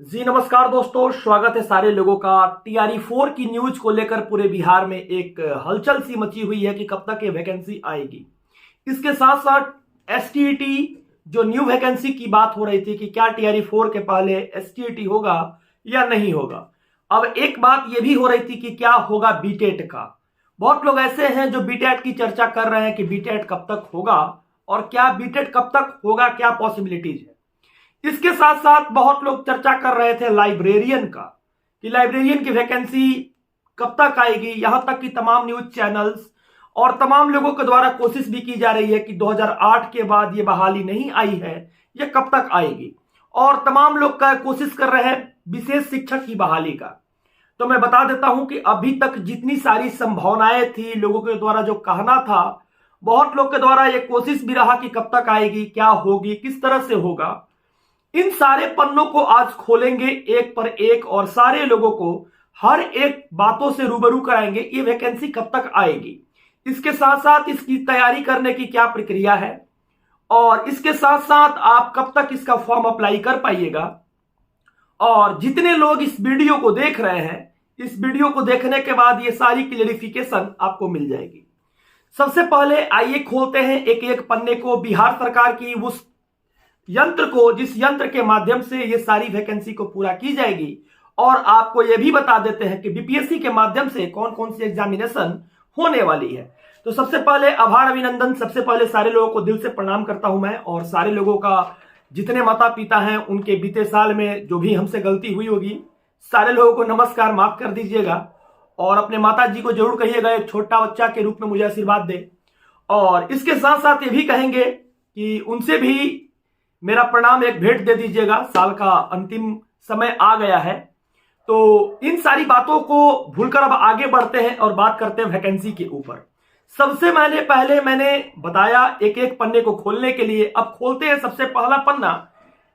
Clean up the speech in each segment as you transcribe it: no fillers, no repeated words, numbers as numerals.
जी नमस्कार दोस्तों, स्वागत है सारे लोगों का। टीआरई 4 की न्यूज को लेकर पूरे बिहार में एक हलचल सी मची हुई है कि कब तक ये वैकेंसी आएगी। इसके साथ साथ एसटीईटी जो न्यू वैकेंसी की बात हो रही थी कि क्या टीआरई 4 के पहले एसटीईटी होगा या नहीं होगा। अब एक बात ये भी हो रही थी कि क्या होगा बीटेट का। बहुत लोग ऐसे हैं जो बीटेट की चर्चा कर रहे हैं कि बीटेट कब तक होगा और क्या बीटेट कब तक होगा, क्या पॉसिबिलिटीज है। इसके साथ साथ बहुत लोग चर्चा कर रहे थे लाइब्रेरियन का कि लाइब्रेरियन की वैकेंसी कब तक आएगी। यहां तक कि तमाम न्यूज चैनल्स और तमाम लोगों के द्वारा कोशिश भी की जा रही है कि 2008 के बाद ये बहाली नहीं आई है, ये कब तक आएगी। और तमाम लोग का कोशिश कर रहे हैं विशेष शिक्षक की बहाली का। तो मैं बता देता हूं कि अभी तक जितनी सारी संभावनाएं थी, लोगों के द्वारा जो कहना था, बहुत लोग के द्वारा ये कोशिश भी रहा कि कब तक आएगी, क्या होगी, किस तरह से होगा। इन सारे पन्नों को आज खोलेंगे एक पर एक और सारे लोगों को हर एक बातों से रूबरू कराएंगे ये वैकेंसी कब तक आएगी। इसके साथ साथ इसकी तैयारी करने की क्या प्रक्रिया है और इसके साथ साथ आप कब तक इसका फॉर्म अप्लाई कर पाइएगा। और जितने लोग इस वीडियो को देख रहे हैं, इस वीडियो को देखने के बाद ये सारी क्लेरिफिकेशन आपको मिल जाएगी। सबसे पहले आइए खोलते हैं एक एक पन्ने को, बिहार सरकार की उस यंत्र को जिस यंत्र के माध्यम से ये सारी वैकेंसी को पूरा की जाएगी। और आपको ये भी बता देते हैं कि बीपीएससी के माध्यम से कौन कौन सी एग्जामिनेशन होने वाली है। तो सबसे पहले आभार अभिनंदन, सबसे पहले सारे लोगों को दिल से प्रणाम करता हूं मैं। और सारे लोगों का जितने माता पिता हैं उनके बीते साल में जो भी हमसे गलती हुई होगी, सारे लोगों को नमस्कार, माफ कर दीजिएगा। और अपने माता जी को जरूर कहिएगा एक छोटा बच्चा के रूप में मुझे आशीर्वाद दे। और इसके साथ साथ ये भी कहेंगे कि उनसे भी मेरा प्रणाम, एक भेंट दे दीजिएगा। साल का अंतिम समय आ गया है। तो इन सारी बातों को भूलकर अब आगे बढ़ते हैं और बात करते हैं वैकेंसी के ऊपर। सबसे पहले मैंने बताया एक एक पन्ने को खोलने के लिए। अब खोलते हैं सबसे पहला पन्ना,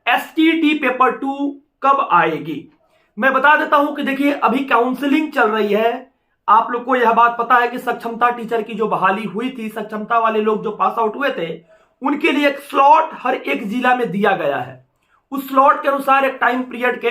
एसटीईटी पेपर 2 कब आएगी। मैं बता देता हूं कि देखिए अभी काउंसलिंग चल रही है। आप लोग को यह बात पता है कि सक्षमता टीचर की जो बहाली हुई थी, सक्षमता वाले लोग जो पास आउट हुए थे, उनके लिए एक स्लॉट हर एक जिला में दिया गया है। उस स्लॉट के अनुसार एक टाइम पीरियड के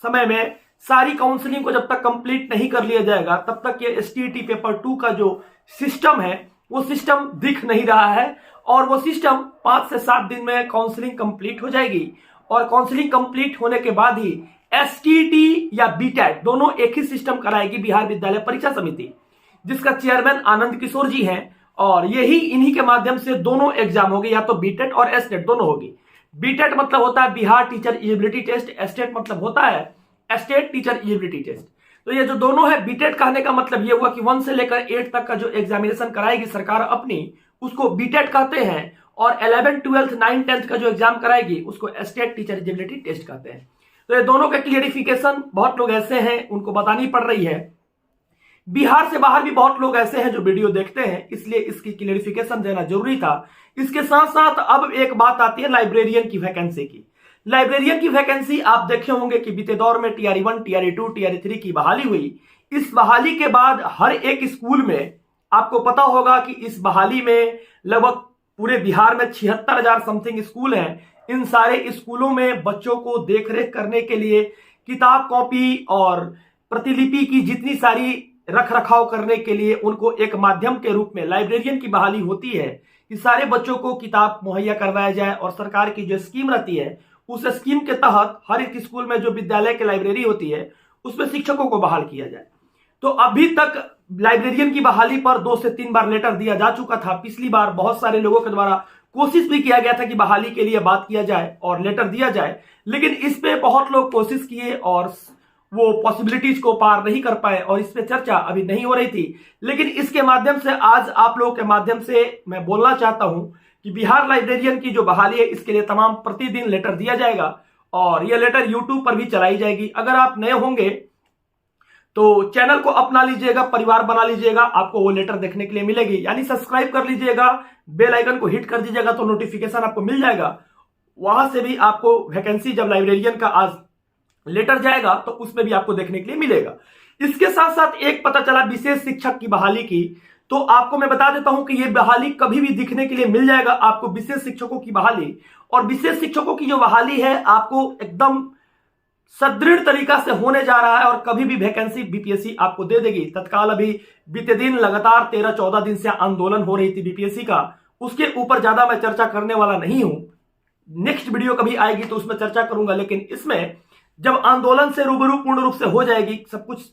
समय में सारी काउंसलिंग को जब तक कंप्लीट नहीं कर लिया जाएगा, तब तक ये एसटीईटी पेपर 2 का जो सिस्टम है वो सिस्टम दिख नहीं रहा है। और वो सिस्टम 5 से 7 दिन में काउंसलिंग कंप्लीट हो जाएगी। और काउंसलिंग कंप्लीट होने के बाद ही एसटीईटी या बीटेट दोनों एक ही सिस्टम कराएगी बिहार विद्यालय परीक्षा समिति, जिसका चेयरमैन आनंद किशोर जी हैं। और यही इन्हीं के माध्यम से दोनों एग्जाम होगी, या तो बीटेट और एसटेट दोनों होगी। बीटेट मतलब होता है Bihar teacher eligibility test, STET मतलब होता है स्टेट टीचर एलिजिबिलिटी टेस्ट। तो ये जो दोनों है, बीटेट कहने का मतलब ये हुआ कि 1 से लेकर 8 तक का जो एग्जामिनेशन कराएगी सरकार अपनी, उसको बीटेट कहते हैं। और 11, 12, 9, 10 का जो एग्जाम कराएगी उसको स्टेट टीचर एलिजिबिलिटी टेस्ट कहते हैं। तो ये दोनों का क्लियरिफिकेशन बहुत लोग ऐसे हैं उनको बतानी पड़ रही है। बिहार से बाहर भी बहुत लोग ऐसे हैं जो वीडियो देखते हैं, इसलिए इसकी क्लियरिफिकेशन देना जरूरी था। इसके साथ साथ अब एक बात आती है लाइब्रेरियन की वैकेंसी की। लाइब्रेरियन की वैकेंसी आप देखे होंगे कि बीते दौर में टीआरई 1, टीआरई 2, टीआरई 3 की बहाली हुई। इस बहाली के बाद हर एक स्कूल में आपको पता होगा कि इस बहाली में लगभग पूरे बिहार में 76,000 समथिंग स्कूल हैं। इन सारे स्कूलों में बच्चों को देखरेख करने के लिए किताब, कॉपी और प्रतिलिपि की जितनी सारी रख रखाव करने के लिए उनको एक माध्यम के रूप में लाइब्रेरियन की बहाली होती है कि सारे बच्चों को किताब मुहैया करवाया जाए। और सरकार की जो स्कीम रहती है, उस स्कीम के तहत हर एक स्कूल में जो विद्यालय की लाइब्रेरी होती है उसमें शिक्षकों को बहाल किया जाए। तो अभी तक लाइब्रेरियन की बहाली पर 2 से 3 बार लेटर दिया जा चुका था। पिछली बार बहुत सारे लोगों के द्वारा कोशिश भी किया गया था कि बहाली के लिए बात किया जाए और लेटर दिया जाए, लेकिन इस पे बहुत लोग कोशिश किए और वो पॉसिबिलिटीज को पार नहीं कर पाए और इस पे चर्चा अभी नहीं हो रही थी। लेकिन इसके माध्यम से आज आप लोगों के माध्यम से मैं बोलना चाहता हूं कि बिहार लाइब्रेरियन की जो बहाली है इसके लिए तमाम प्रतिदिन लेटर दिया जाएगा और यह लेटर यूट्यूब पर भी चलाई जाएगी। अगर आप नए होंगे तो चैनल को अपना लीजिएगा, परिवार बना लीजिएगा, आपको वो लेटर देखने के लिए मिलेगी। यानी सब्सक्राइब कर लीजिएगा, बेल आइकन को हिट कर दीजिएगा तो नोटिफिकेशन आपको मिल जाएगा। वहां से भी आपको वैकेंसी जब लाइब्रेरियन का आज लेटर जाएगा तो उसमें भी आपको देखने के लिए मिलेगा। इसके साथ साथ एक पता चला विशेष शिक्षक की बहाली की। तो आपको मैं बता देता हूं कि यह बहाली कभी भी दिखने के लिए मिल जाएगा आपको, विशेष शिक्षकों की बहाली। और विशेष शिक्षकों की जो बहाली है आपको एकदम सुदृढ़ तरीका से होने जा रहा है और कभी भी वैकेंसी बीपीएससी आपको दे देगी। तत्काल अभी बीते दिन लगातार 13-14 दिन से आंदोलन हो रही थी बीपीएससी का, उसके ऊपर ज्यादा मैं चर्चा करने वाला नहीं हूं। नेक्स्ट वीडियो कभी आएगी तो उसमें चर्चा करूंगा, लेकिन इसमें जब आंदोलन से रूबरू पूर्ण रूप से हो जाएगी सब कुछ,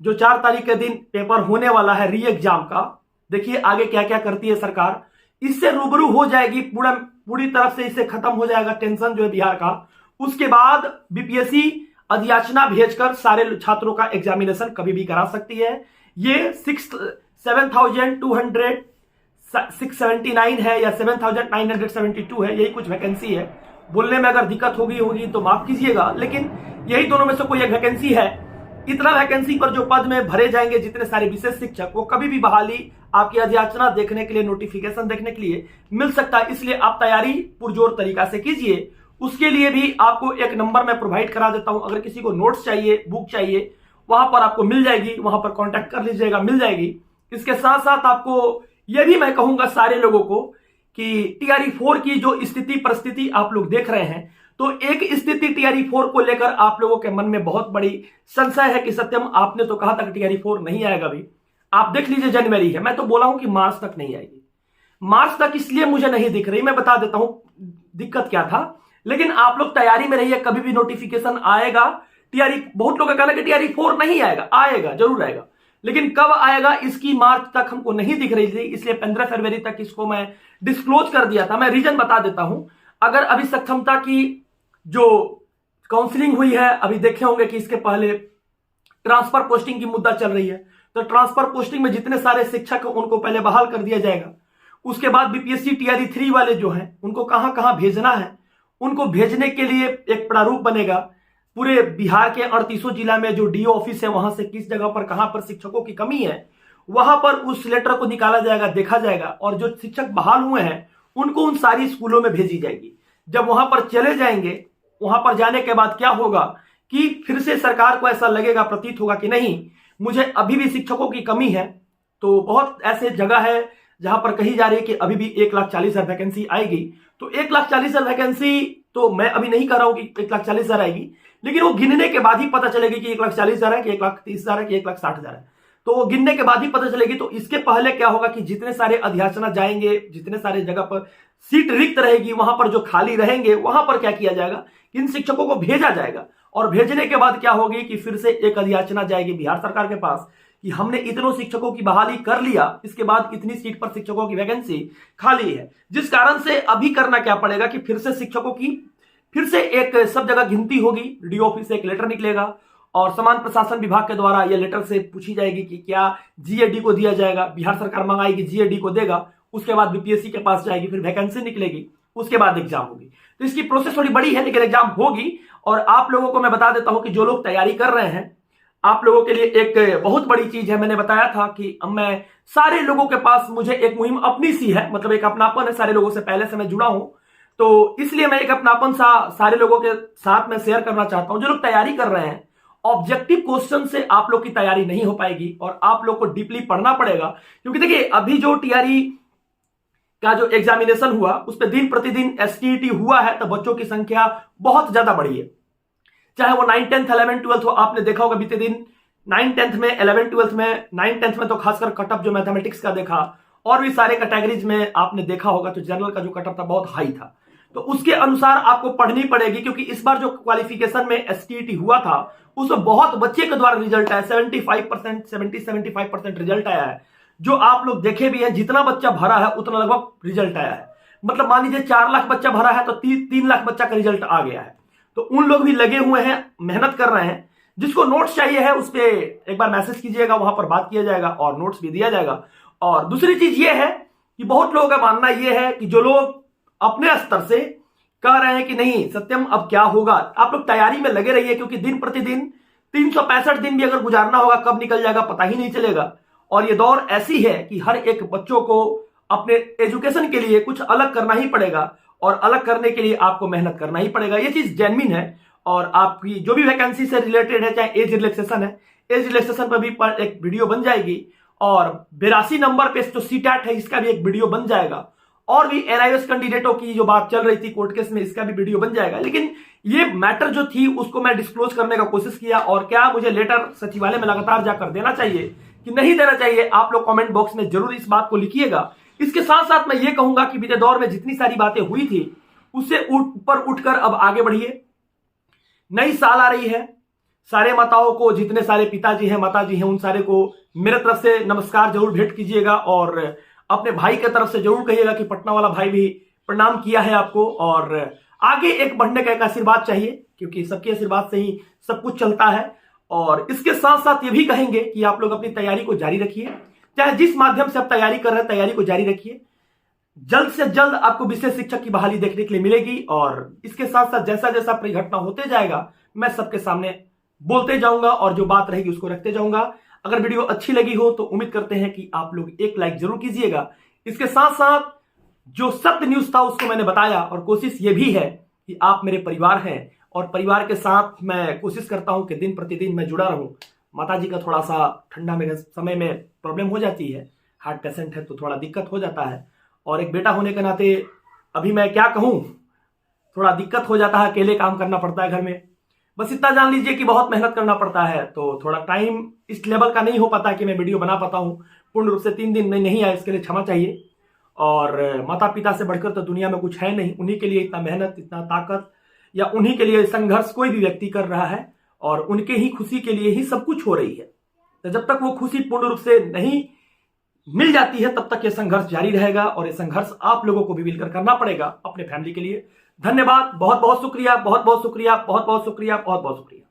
जो 4 तारीख के दिन पेपर होने वाला है री एग्जाम का, देखिए आगे क्या क्या करती है सरकार, इससे रूबरू हो जाएगी, पूरी तरफ से इससे खत्म हो जाएगा टेंशन जो है बिहार का। उसके बाद बीपीएससी अधियाचना भेजकर सारे छात्रों का एग्जामिनेशन कभी भी करा सकती है। ये 7,200 679 है या 7,972 है, यही कुछ वैकेंसी है। बोलने में अगर दिक्कत होगी तो माफ कीजिएगा, लेकिन यही दोनों में से कोई एक वैकेंसी है। इतना वैकेंसी पर जो पद में भरे जाएंगे जितने सारे विशेष शिक्षक, वो कभी भी बहाली आपकी अधियाचना देखने के लिए, नोटिफिकेशन देखने के लिए मिल सकता है। इसलिए आप तैयारी पुरजोर तरीका से कीजिए। उसके लिए भी आपको एक नंबर मैं प्रोवाइड करा देता हूं, अगर किसी को नोट्स चाहिए, बुक चाहिए, वहां पर आपको मिल जाएगी, वहां पर कॉन्टैक्ट कर लीजिएगा, मिल जाएगी। इसके साथ साथ आपको यह भी मैं कहूंगा सारे लोगों को कि टीआरई 4 की जो स्थिति परिस्थिति आप लोग देख रहे हैं, तो एक स्थिति टीआरई 4 को लेकर आप लोगों के मन में बहुत बड़ी संशय है कि सत्यम आपने तो कहा था कि टीआरई 4 नहीं आएगा। भी आप देख लीजिए, जनवरी है, मैं तो बोला हूं कि मार्च तक नहीं आएगी। मार्च तक इसलिए मुझे नहीं दिख रही, मैं बता देता हूं दिक्कत क्या था, लेकिन आप लोग तैयारी में रहिए, कभी भी नोटिफिकेशन आएगा। टीआरई, बहुत लोग का कहना है कि टीआरई 4 नहीं आएगा, आएगा, जरूर आएगा, लेकिन कब आएगा इसकी मार्च तक हमको नहीं दिख रही थी, इसलिए 15 फरवरी तक इसको मैं डिस्क्लोज कर दिया था। मैं रीजन बता देता हूं। अगर अभी सक्षमता की जो काउंसलिंग हुई है, अभी देखे होंगे कि इसके पहले ट्रांसफर पोस्टिंग की मुद्दा चल रही है, तो ट्रांसफर पोस्टिंग में जितने सारे शिक्षक उनको पहले बहाल कर दिया जाएगा। उसके बाद बीपीएससी टीआरई 3 वाले जो हैं उनको कहां कहां भेजना है, उनको भेजने के लिए एक प्रारूप बनेगा। पूरे बिहार के 38 जिला में जो डीओ ऑफिस है, वहां से किस जगह पर कहां पर शिक्षकों की कमी है, वहां पर उस लेटर को निकाला जाएगा, देखा जाएगा, और जो शिक्षक बहाल हुए हैं उनको उन सारी स्कूलों में भेजी जाएगी। जब वहां पर चले जाएंगे, वहां पर जाने के बाद क्या होगा कि फिर से सरकार को ऐसा लगेगा, प्रतीत होगा कि नहीं, मुझे अभी भी शिक्षकों की कमी है। तो बहुत ऐसे जगह है जहां पर कही जा रही है कि अभी भी 1,40,000 वैकेंसी आएगी। तो 1,40,000 वैकेंसी तो मैं अभी नहीं कर रहा हूं कि 1,40,000 आएगी, लेकिन वो गिनने के बाद ही पता चलेगी कि 1,40,000 है कि 1,30,000 है कि 1,60,000 है। तो वो गिनने के बाद ही पता चलेगी। तो इसके पहले क्या होगा कि जितने सारे अध्याचना जाएंगे, जितने सारे जगह पर सीट रिक्त रहेगी, वहां पर जो खाली रहेंगे, वहां पर क्या किया जाएगा, इन शिक्षकों को भेजा जाएगा। और भेजने के बाद क्या होगी कि फिर से एक अधियाचना जाएगी बिहार सरकार के पास कि हमने इतनों शिक्षकों की बहाली कर लिया, इसके बाद इतनी सीट पर शिक्षकों की वैकेंसी खाली है, जिस कारण से अभी करना क्या पड़ेगा कि फिर से शिक्षकों की फिर से एक सब जगह गिनती होगी। डीओ ऑफिस से एक लेटर निकलेगा और समान प्रशासन विभाग के द्वारा यह लेटर से पूछी जाएगी कि क्या जीएडी को दिया जाएगा। बिहार सरकार मंगाएगी, जीएडी को देगा, उसके बाद बीपीएससी के पास जाएगी, फिर वैकेंसी निकलेगी, उसके बाद एग्जाम होगी। तो इसकी प्रोसेस थोड़ी बड़ी है, लेकिन एग्जाम होगी। और आप लोगों को मैं बता देता हूं कि जो लोग तैयारी कर रहे हैं, आप लोगों के लिए एक बहुत बड़ी चीज है। मैंने बताया था कि अब मैं सारे लोगों के पास, मुझे एक मुहिम अपनी सी है, मतलब एक अपनापन है, सारे लोगों से पहले से मैं जुड़ा हूं, तो इसलिए मैं एक अपनापन सा सारे लोगों के साथ में शेयर करना चाहता हूं। जो लोग तैयारी कर रहे हैं, ऑब्जेक्टिव क्वेश्चन से आप लोग की तैयारी नहीं हो पाएगी और आप लोग को डीपली पढ़ना पड़ेगा। क्योंकि देखिए, अभी जो टीआरई का जो एग्जामिनेशन हुआ, उस पर दिन प्रतिदिन एसटीईटी हुआ है, तो बच्चों की संख्या बहुत ज्यादा बढ़ी है। चाहे वो 9th 10th 11th 12th हो, आपने देखा होगा बीते दिन 9th 10th में, 11th 12th में, 9th 10th में तो खासकर कटअप जो मैथमेटिक्स का देखा, और भी सारे कैटेगरीज में आपने देखा होगा, तो जनरल का जो कटअप था बहुत हाई था। तो उसके अनुसार आपको पढ़नी पड़ेगी, क्योंकि इस बार जो क्वालिफिकेशन में एसटीईटी हुआ था, उसमें बहुत बच्चे के द्वारा रिजल्ट आया, 75%, 70-75% रिजल्ट आया है। जो आप लोग देखे भी हैं, जितना बच्चा भरा है उतना लगभग रिजल्ट आया है। मतलब मान लीजिए 4 लाख बच्चा भरा है तो 3 लाख बच्चा का रिजल्ट आ गया है। तो उन लोग भी लगे हुए हैं, मेहनत कर रहे हैं। जिसको नोट्स चाहिए है उस पर एक बार मैसेज कीजिएगा, वहां पर बात किया जाएगा और नोट्स भी दिया जाएगा। और दूसरी चीज ये है कि बहुत लोगों का मानना यह है कि जो लोग अपने स्तर से कह रहे हैं कि नहीं सत्यम अब क्या होगा, आप लोग तैयारी में लगे रहिए, क्योंकि दिन प्रतिदिन 365 दिन भी अगर गुजारना होगा, कब निकल जाएगा पता ही नहीं चलेगा। और ये दौर ऐसी है कि हर एक बच्चों को अपने एजुकेशन के लिए कुछ अलग करना ही पड़ेगा, और अलग करने के लिए आपको मेहनत करना ही पड़ेगा। ये चीज जेन्युइन है। और आपकी जो भी वैकेंसी से रिलेटेड है, चाहे एज रिलैक्सेशन है, एज रिलैक्सेशन पर भी एक वीडियो बन जाएगी। और 82 नंबर पे जो सीटैट है, इसका भी एक वीडियो बन जाएगा। और भी एनआईएस कैंडिडेटों की जो बात चल रही थी कोर्ट केस में, इसका भी वीडियो बन जाएगा। लेकिन ये मैटर जो थी उसको मैं डिस्क्लोज करने का कोशिश किया, और क्या मुझे लेटर सचिवालय में लगातार जाकर देना चाहिए कि नहीं देना चाहिए, आप लोग कमेंट बॉक्स में जरूर इस बात को लिखिएगा। इसके साथ साथ मैं ये कहूंगा कि बीते दौर में जितनी सारी बातें हुई थी उससे ऊपर उठकर अब आगे बढ़िए। नई साल आ रही है, सारे माताओं को, जितने सारे पिताजी हैं, माताजी हैं, उन सारे को मेरे तरफ से नमस्कार जरूर भेंट कीजिएगा, और अपने भाई की तरफ से जरूर कहिएगा कि पटना वाला भाई भी प्रणाम किया है आपको, और आगे एक बढ़ने का एक आशीर्वाद चाहिए, क्योंकि सबके आशीर्वाद से ही सब कुछ चलता है। और इसके साथ साथ ये भी कहेंगे कि आप लोग अपनी तैयारी को जारी रखिए, चाहे जिस माध्यम से आप तैयारी कर रहे हैं, तैयारी को जारी रखिए। जल्द से जल्द आपको विशेष शिक्षक की बहाली देखने के लिए मिलेगी, और इसके साथ साथ जैसा जैसा परिघटना होते जाएगा मैं सबके सामने बोलते जाऊंगा, और जो बात रहेगी उसको रखते जाऊंगा। अगर वीडियो अच्छी लगी हो तो उम्मीद करते हैं कि आप लोग एक लाइक जरूर कीजिएगा। इसके साथ साथ जो सत्य न्यूज था उसको मैंने बताया, और कोशिश ये भी है कि आप मेरे परिवार हैं, और परिवार के साथ मैं कोशिश करता हूं कि दिन प्रतिदिन मैं जुड़ा रहूं। माताजी का थोड़ा सा ठंडा में समय में प्रॉब्लम हो जाती है, हार्ट पेशेंट है तो थोड़ा दिक्कत हो जाता है, और एक बेटा होने के नाते अभी मैं क्या कहूं, थोड़ा दिक्कत हो जाता है, अकेले काम करना पड़ता है घर में। बस इतना जान लीजिए कि बहुत मेहनत करना पड़ता है, तो थोड़ा टाइम इस लेवल का नहीं हो पाता कि मैं वीडियो बना पाता हूं पूर्ण रूप से। 3 दिन में नहीं आया, इसके लिए क्षमा चाहिए। और माता पिता से बढ़कर तो दुनिया में कुछ है नहीं, उन्हीं के लिए इतना मेहनत, इतना ताकत, या उन्हीं के लिए संघर्ष कोई भी व्यक्ति कर रहा है, और उनके ही खुशी के लिए ही सब कुछ हो रही है। तो जब तक वो खुशी पूर्ण रूप से नहीं मिल जाती है तब तक ये संघर्ष जारी रहेगा, और ये संघर्ष आप लोगों को भी मिलकर करना पड़ेगा अपने फैमिली के लिए। धन्यवाद, बहुत बहुत शुक्रिया, बहुत बहुत शुक्रिया, बहुत बहुत शुक्रिया, बहुत बहुत शुक्रिया।